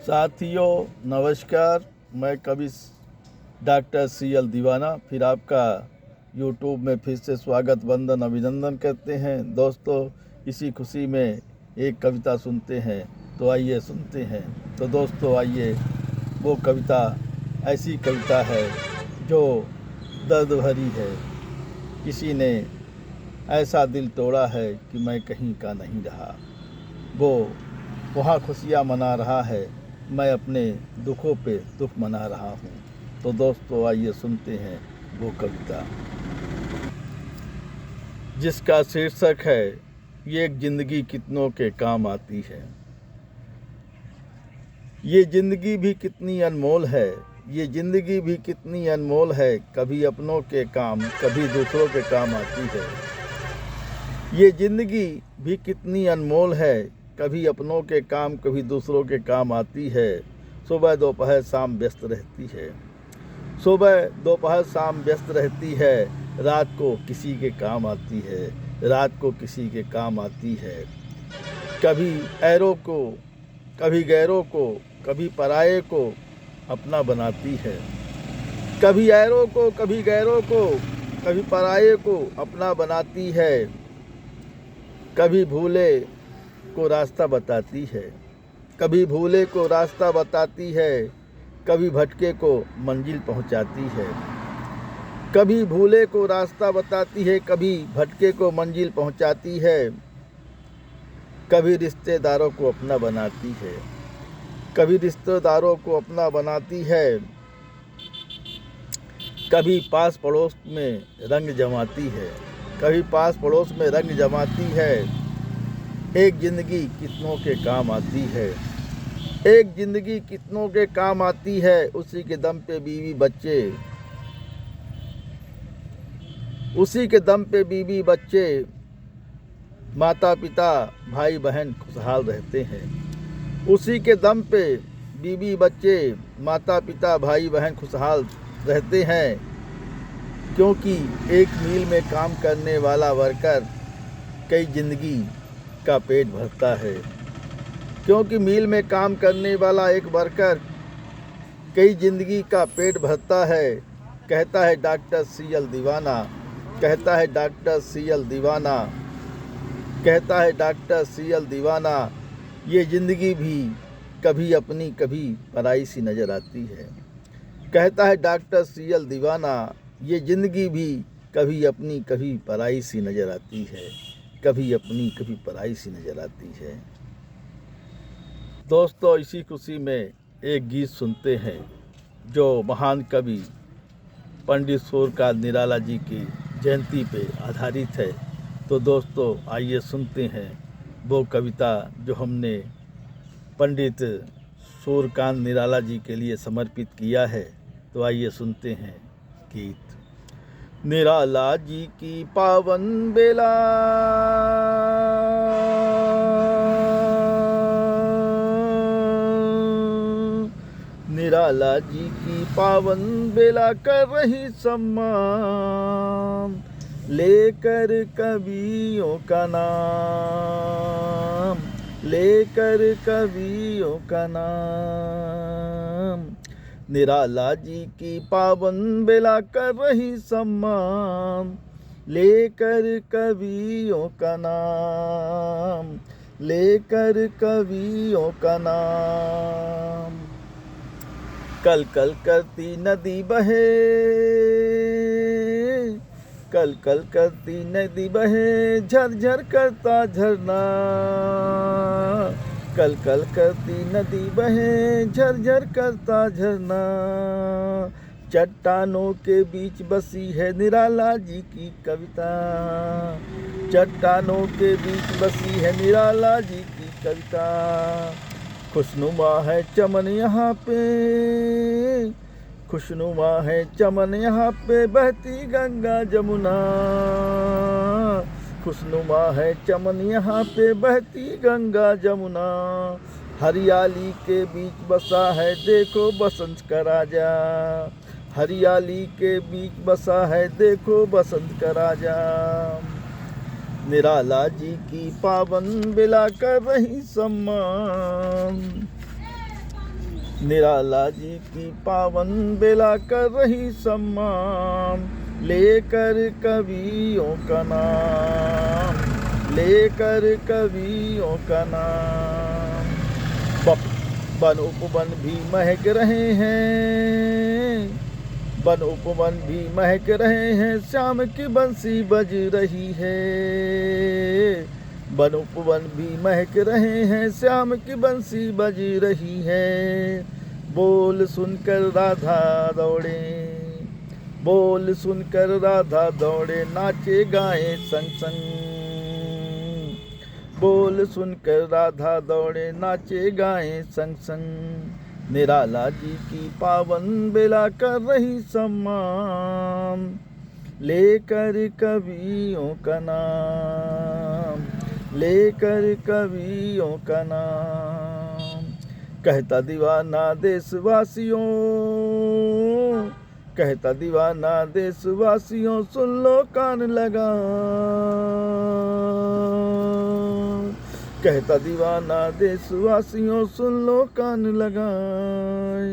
साथियों नमस्कार। मैं कवि डॉक्टर CL दीवाना फिर आपका यूट्यूब में फिर से स्वागत वंदन अभिनंदन करते हैं। दोस्तों, इसी खुशी में एक कविता सुनते हैं, तो आइए सुनते हैं। तो दोस्तों आइए, वो कविता ऐसी कविता है जो दर्द भरी है। किसी ने ऐसा दिल तोड़ा है कि मैं कहीं का नहीं रहा। वो वहाँ खुशियाँ मना रहा है, मैं अपने दुखों पे दुख मना रहा हूँ। तो दोस्तों आइए सुनते हैं वो कविता, जिसका शीर्षक है ये ज़िंदगी कितनों के काम आती है। ये ज़िंदगी भी कितनी अनमोल है, ये ज़िंदगी भी कितनी अनमोल है। कभी अपनों के काम कभी दूसरों के काम आती है। ये ज़िंदगी भी कितनी अनमोल है, कभी अपनों के काम कभी दूसरों के काम आती है। सुबह दोपहर शाम व्यस्त रहती है, सुबह दोपहर शाम व्यस्त रहती है। रात को किसी के काम आती है, रात को किसी के काम आती है। कभी ऐरों को कभी गैरों को कभी पराये को अपना बनाती है। कभी ऐरों को कभी गैरों को कभी पराये को अपना बनाती है। कभी भूले को रास्ता बताती है, कभी भूले को रास्ता बताती है। कभी भटके को मंजिल पहुंचाती है, कभी भूले को रास्ता बताती है, कभी भटके को मंजिल पहुंचाती है। कभी रिश्तेदारों को अपना बनाती है, कभी रिश्तेदारों को अपना बनाती है। कभी पास पड़ोस में रंग जमाती है, कभी पास पड़ोस में रंग जमाती है। एक ज़िंदगी कितनों के काम आती है, एक ज़िंदगी कितनों के काम आती है। उसी के दम पे बीवी बच्चे, उसी के दम पे बीवी बच्चे, माता पिता भाई बहन खुशहाल रहते हैं। उसी के दम पे बीवी बच्चे, माता पिता भाई बहन खुशहाल रहते हैं। क्योंकि एक मील में काम करने वाला वर्कर कई ज़िंदगी का पेट भरता है। क्योंकि मील में काम करने वाला एक वर्कर कई ज़िंदगी का पेट भरता है। कहता है डॉक्टर CL दीवाना, कहता है डॉक्टर CL दीवाना, कहता है डॉक्टर CL दीवाना। ये ज़िंदगी भी कभी अपनी कभी पराई सी नज़र आती है। कहता है डॉक्टर CL दीवाना, ये ज़िंदगी भी कभी अपनी कभी पराई सी नज़र आती है, कभी अपनी कभी पराई सी नज़र आती है। दोस्तों, इसी खुशी में एक गीत सुनते हैं जो महान कवि पंडित सूर्यकांत निराला जी की जयंती पे आधारित है। तो दोस्तों आइए सुनते हैं वो कविता जो हमने पंडित सूर्यकांत निराला जी के लिए समर्पित किया है। तो आइए सुनते हैं गीत। निराला जी की पावन बेला, निराला जी की पावन बेला कर रही सम्मान, लेकर कवियों का नाम, लेकर कवियों का नाम। निराला जी की पावन बेला कर रही सम्मान, लेकर कवियों का नाम, लेकर कवियों का नाम। कल कल करती नदी बहे, कल कल करती नदी बहे, झरझर करता झरना। कल कल करती नदी बहे, झरझर करता झरना। चट्टानों के बीच बसी है निराला जी की कविता, चट्टानों के बीच बसी है निराला जी की कविता। खुशनुमा है चमन यहाँ पे, खुशनुमा है चमन यहाँ पे, बहती गंगा जमुना। खुशनुमा है चमन यहाँ पे, बहती गंगा जमुना। हरियाली के बीच बसा है देखो बसंत का राजा, हरियाली के बीच बसा है देखो बसंत का राजा। निराला जी की पावन बेला कर रही सम्मान, निराला जी की पावन बेला कर रही सम्मान, लेकर कवियों का नाम, लेकर कवियों का नाम। वन उपवन भी महक रहे हैं, वन उपवन भी महक रहे हैं, श्याम की बंसी बज रही है। वन उपवन भी महक रहे हैं, श्याम की बंसी बज रही है। बोल सुनकर राधा दौड़े, बोल सुनकर राधा दौड़े, नाचे गाए संग संग। बोल सुनकर राधा दौड़े, नाचे गाए संग संग। निराला जी की पावन बेला कर रही सम्मान, लेकर कवियों का नाम, लेकर कवियों का नाम। कहता दीवाना देशवासियों, कहता दीवाना देशवासियों, सुन लो कान लगा। कहता दीवाना देशवासियों, सुन लो कान लगाए।